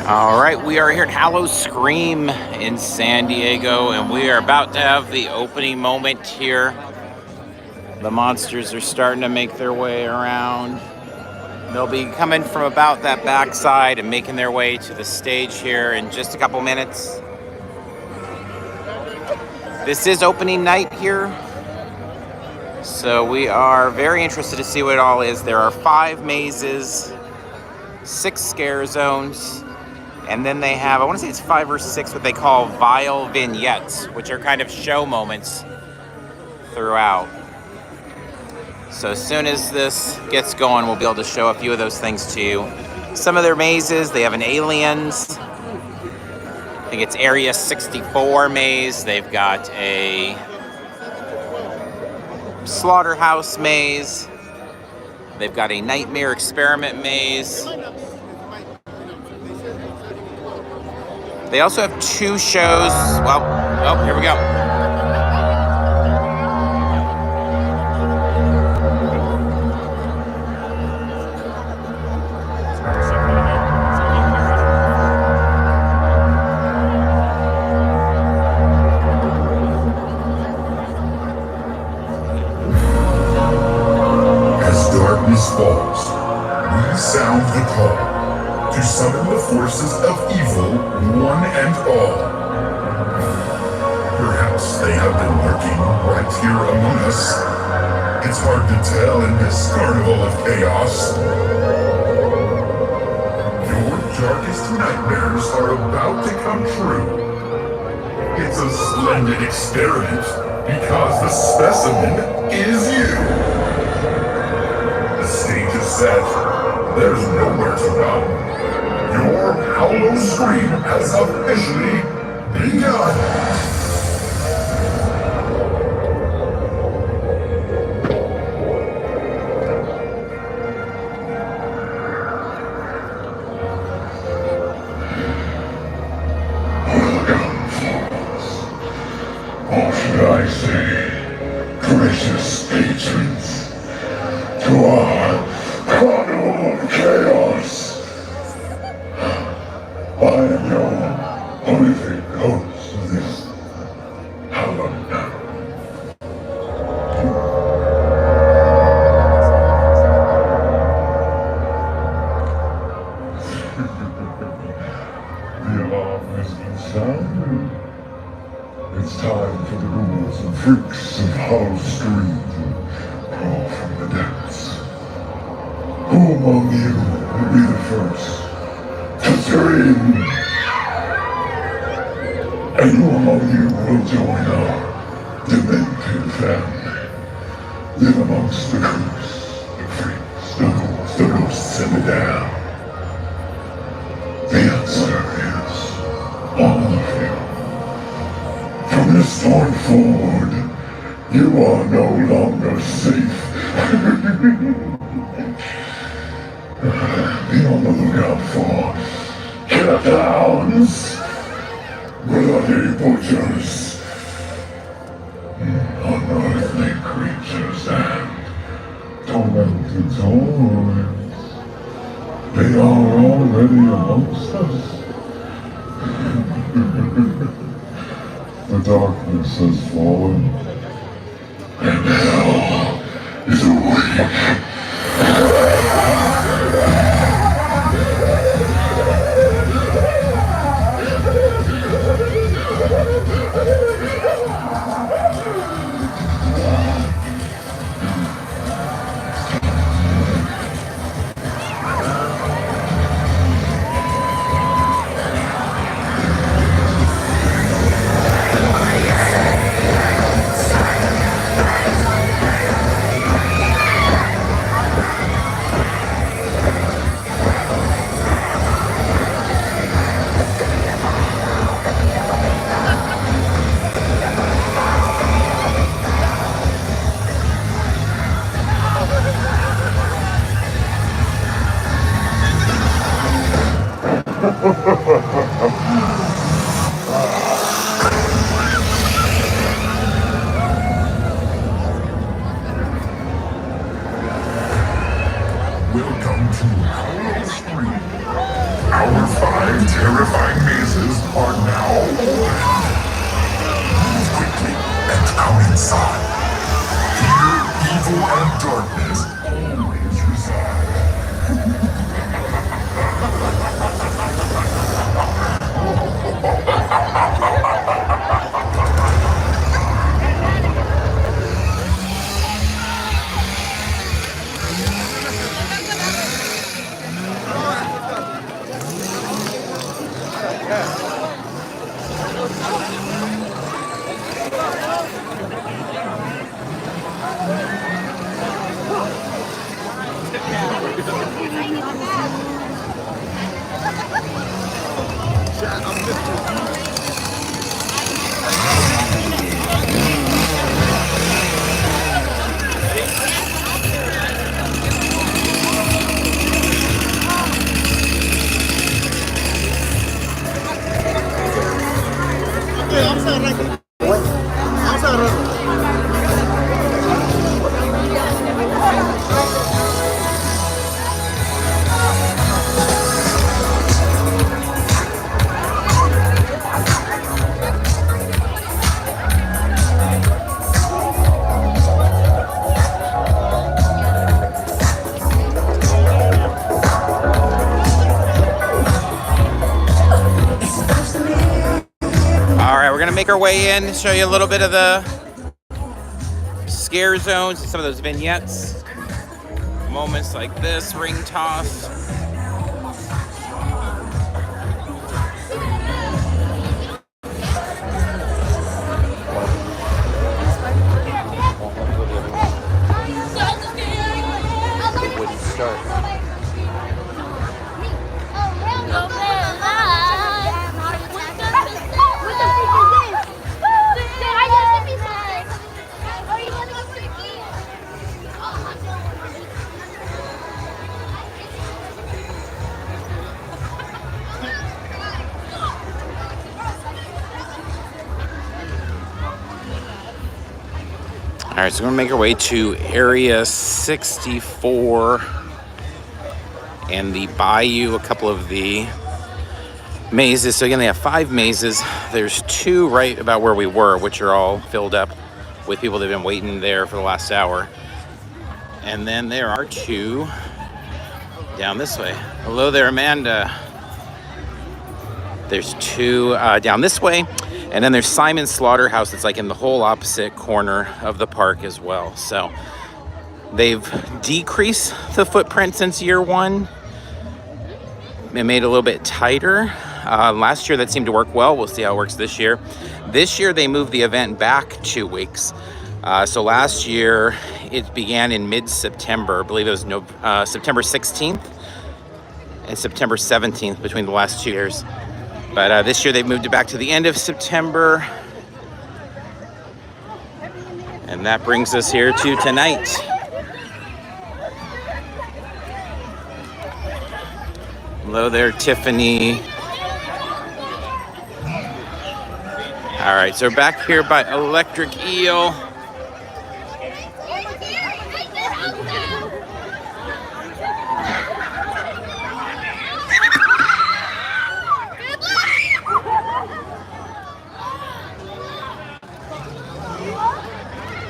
All right, we are here at Howl-O-Scream in San Diego, and we are about to have the opening moment here. The monsters are starting to make their way around. They'll be coming from about that backside and making their way to the stage here in just a couple minutes. This is opening night here, so we are very interested to see what it all is. There are 5 mazes, 6 scare zones, and then they have, I want to say it's 5 or 6, what they call vile vignettes, which are kind of show moments throughout. So as soon as this gets going, we'll be able to show a few of those things to you. Some of their mazes, they have an Aliens. I think it's Area 64 maze. They've got a Slaughterhouse maze. They've got a Nightmare Experiment maze. They also have 2 shows. Well, oh, here we go. As darkness falls, we sound the call to summon the forces of evil, one and all. Perhaps they have been lurking right here among us. It's hard to tell in this carnival of chaos. Your darkest nightmares are about to come true. It's a splendid experiment because the specimen is you. The stage is set. There's nowhere to run. Your Howl-O-Scream has officially begun. Or should I say, precious patrons, to our carnival of chaos. I am your horrific host of this hallowed night. The alarm has been sounded. It's time for the ghouls and freaks of Howl-O-Scream to crawl from the depths. Who among you will be the first to scream? And who among you will join our demented family? Live amongst the creeps, the freaks, the ghouls, the ghosts, and the damned. The answer is all of you. From this point forward, you are no longer safe. Be on the lookout for killer clowns, bloody butchers, unearthly creatures, and tormented toys. They are already amongst us. The darkness has fallen, and hell is awake. Welcome to Howl-O-Scream, our 5 5 terrifying mazes are now open. Move quickly and come inside. Here, evil and darkness always reside. We're gonna make our way in, show you a little bit of the scare zones, some of those vignettes, moments like this, ring toss. It wouldn't start. All right, so we're gonna make our way to area 64 and the Bayou, a couple of the mazes. So again, they have 5 mazes. There's 2 right about where we were, which are all filled up with people that have been waiting there for the last hour. And then there are 2 down this way. Hello there, Amanda. There's 2 down this way. And then there's Simon's Slaughterhouse that's like in the whole opposite corner of the park as well. So they've decreased the footprint since year 1. It made it a little bit tighter. Last year that seemed to work well. We'll see how it works this year. This year they moved the event back 2 weeks. So last year it began in mid-September. I believe it was September 16th and September 17th between the last 2 years. But this year they moved it back to the end of September. And that brings us here to tonight. Hello there, Tiffany. All right, so we're back here by Electric Eel.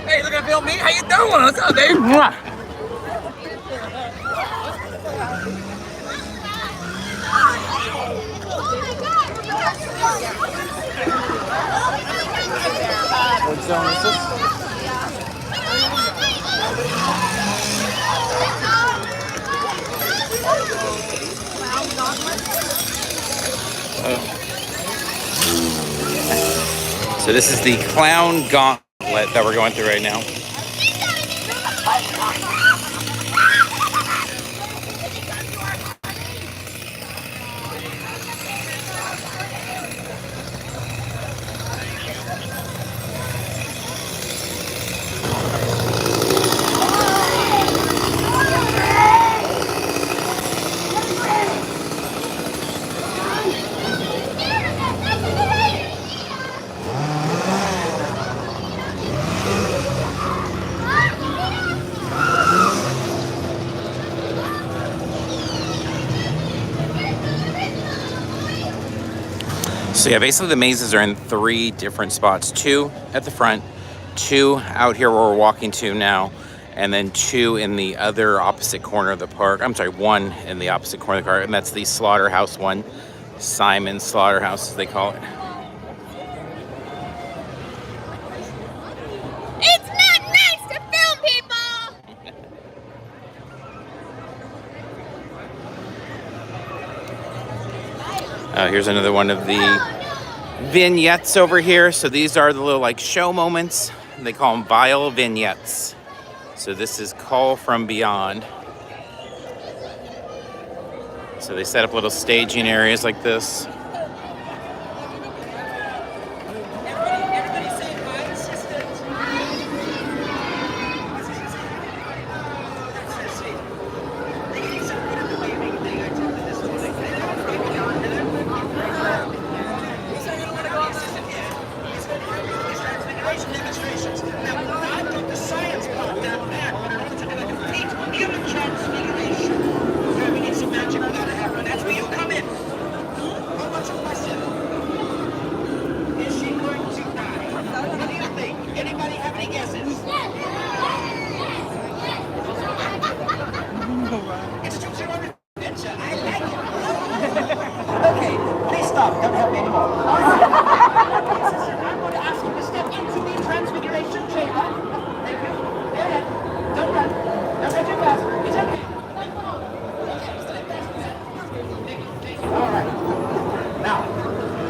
Hey, look at Bill me. How you doing? What's up, Dave? What zone is this? So this is the Clown Gauntlet that we're going through right now. So yeah, basically the mazes are in 3 different spots. 2 at the front, 2 out here where we're walking to now, and then 2 in the other opposite corner of the park. I'm sorry, 1 in the opposite corner of the park, and that's the slaughterhouse one. Simon's Slaughterhouse, as they call it. It's not nice to film people! Here's another one of the vignettes over here. So these are the little like show moments. They call them vile vignettes. So this is Call from Beyond. So they set up little staging areas like this.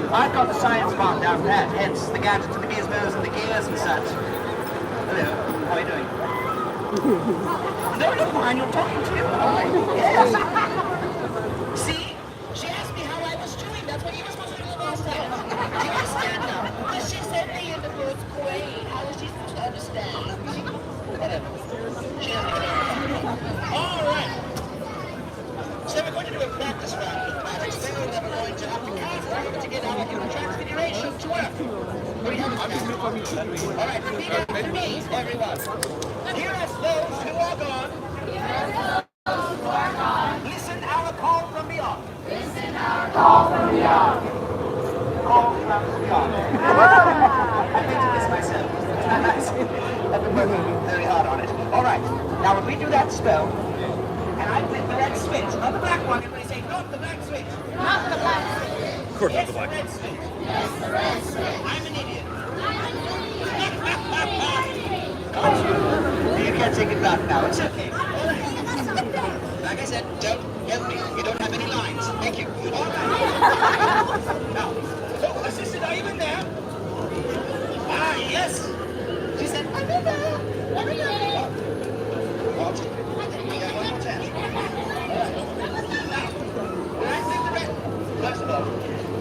I've got the science part down pat, hence the gadgets and the gizmos and the gears and such. Hello, how are you doing? No, don't mind, you're talking to you. Yes. See? She asked me how I was doing. That's what you were supposed to do last time. Do you understand now? Because she said me in the first grade. How is she supposed to understand? Whatever. She doesn't know. All right. So we're going to do a practice round with magic spell that we're going to have to cast in order to get our human transfiguration to work. What do you have to do? All right, repeat after me, everyone. Hear us those who are gone. Listen our call from beyond. Listen our call from beyond. Call from beyond. I meant to miss myself. Isn't that nice? I've been working very hard on it. All right, now when we do that spell, and I flip the red switch, not the black one. Everybody say, not the black switch. Not the black switch. Of course, yes, not the black red switch. Yes, the red switch. I'm an idiot. Got you. You can't take it back now. It's okay. Like I said, don't help me. You don't have any lines. Thank you. All right. Now, oh, assistant, are you in there? Ah, yes. She said, I'm in there. I'm in there. What? First of all,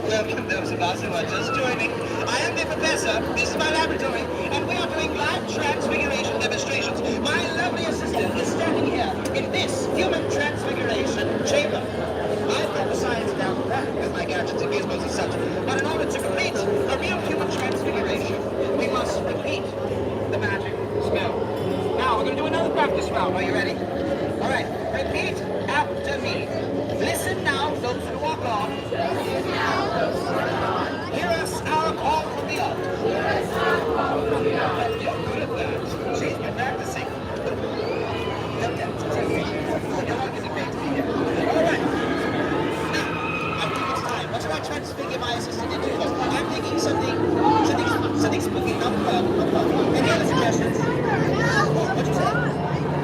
welcome those of us who are just joining. I am the professor, this is my laboratory, and we are doing live transfiguration demonstrations. My lovely assistant is standing here in this human transfiguration chamber. I've got the science down pat with my gadgets and gizmos and such, but in order to complete a real human transfiguration, we must repeat the magic spell. Now, we're going to do another practice round. Are you ready? All right, repeat after me. Listen now, those who are gone. Listen now, those who are gone. Hear us our call from beyond. Hear us our call from beyond. You're good at that. She's been practicing. You're not getting paid to be here. All right. Now, I think it's time. What should I transfigure my assistant into? I'm thinking something spooky. Any other suggestions? What'd you say?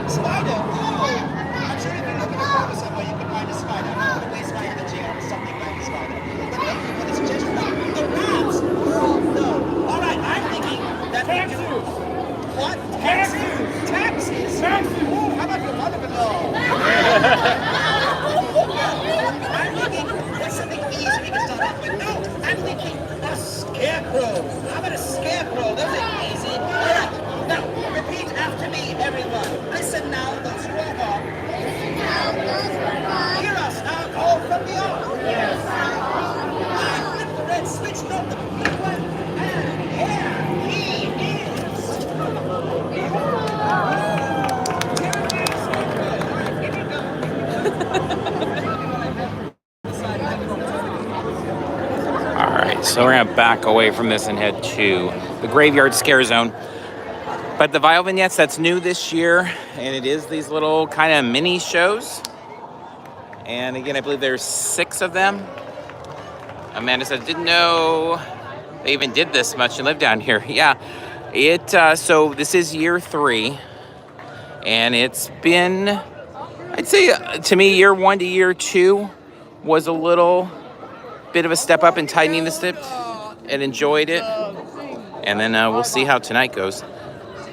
Spider? Oh! I'm sure if you look in the corner somewhere, you can find a spider. I'm not going to waste my energy on something like a spider. But thank you for the suggestion. The rats! Oh, no. All right, I'm thinking that we do... What? Taxis? Taxis? Ooh, how about your mother-in-law? I'm thinking there's something easy we can start off with. No, I'm thinking a scarecrow. How about a scarecrow? Those are easy. All right, now, repeat after me, everyone. Listen now, those who are gone. Listen now, those who are gone. Hear us, our call from beyond. Hear us, our call from beyond. I flip the red switch, not the blue one, and here he is. So we're gonna back away from this and head to the Graveyard Scare Zone. But the Vinyl Vignettes, that's new this year, and it is these little kind of mini shows. And again, I believe there's 6 of them. Amanda said, didn't know they even did this much and live down here. Yeah, so this is year 3, and it's been, I'd say, to me, year 1 to year 2 was a little bit of a step up in tightening the steps, and enjoyed it. And then we'll see how tonight goes.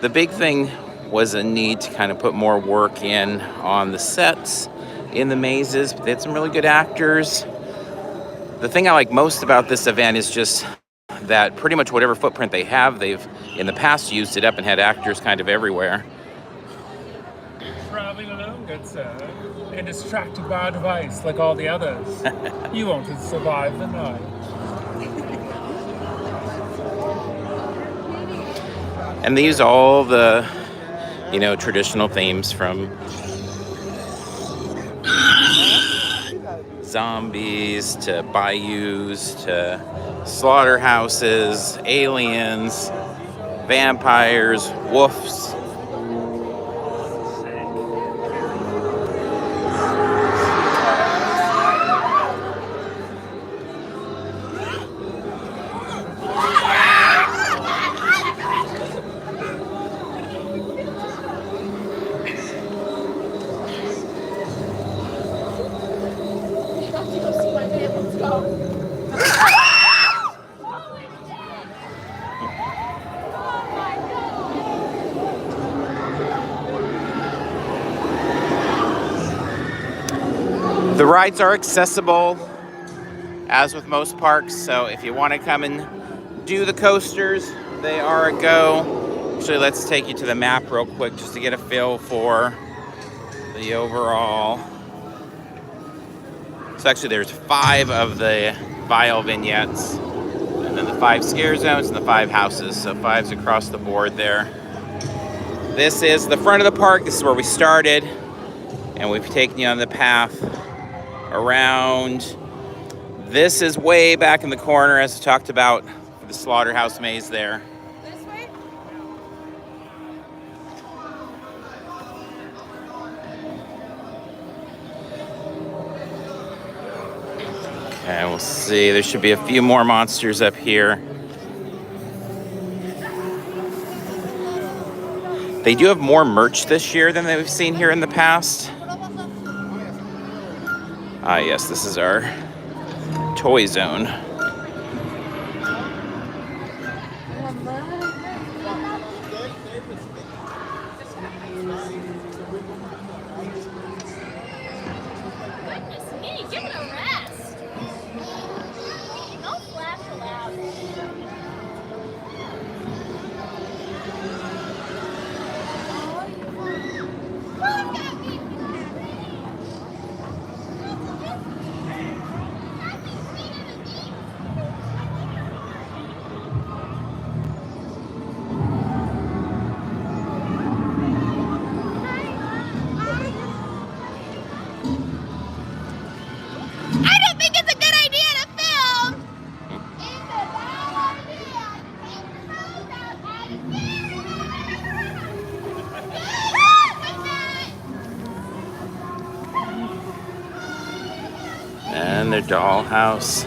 The big thing was a need to kind of put more work in on the sets, in the mazes. They had some really good actors. The thing I like most about this event is just that pretty much whatever footprint they have, they've in the past used it up and had actors kind of everywhere. Traveling alone, good sir, and distracted by a device like all the others. You won't survive the night. And they use all the, traditional themes from zombies to bayous to slaughterhouses, aliens, vampires, wolves. The rides are accessible, as with most parks, so if you want to come and do the coasters, they are a go. Actually, let's take you to the map real quick just to get a feel for the overall. So actually there's 5 of the Vinyl Vignettes, and then the 5 scare zones and the 5 houses, so 5's across the board there. This is the front of the park. This is where we started, and we've taken you on the path around. This is way back in the corner, as I talked about, the slaughterhouse maze there. This way? Okay, we'll see. There should be a few more monsters up here. They do have more merch this year than we've seen here in the past. Ah, yes, this is our toy zone. Goodness me, give it a rest. Don't flash allowed. I don't think it's a good idea to film. It's a bad idea. Take your clothes out And their dollhouse.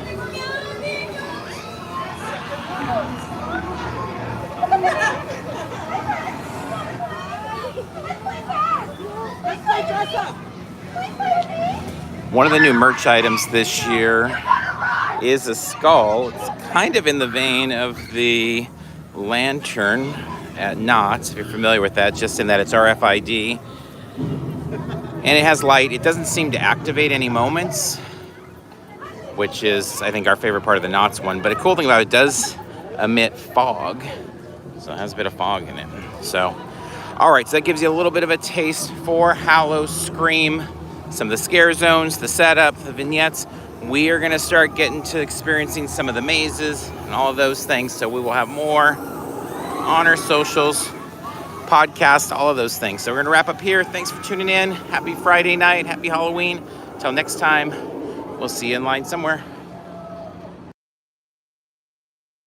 One of the new merch items this year is a skull. It's kind of in the vein of the lantern at Knott's, if you're familiar with that, just in that it's RFID. And it has light. It doesn't seem to activate any moments, which is, I think, our favorite part of the Knott's one. But a cool thing about it does emit fog. So it has a bit of fog in it. So, all right, so that gives you a little bit of a taste for Howl-O-Scream. Some of the scare zones, the setup, the vignettes. We are gonna start getting to experiencing some of the mazes and all of those things. So we will have more on our socials, podcast, all of those things. So we're gonna wrap up here. Thanks for tuning in. Happy Friday night, happy Halloween. Till next time, we'll see you in line somewhere.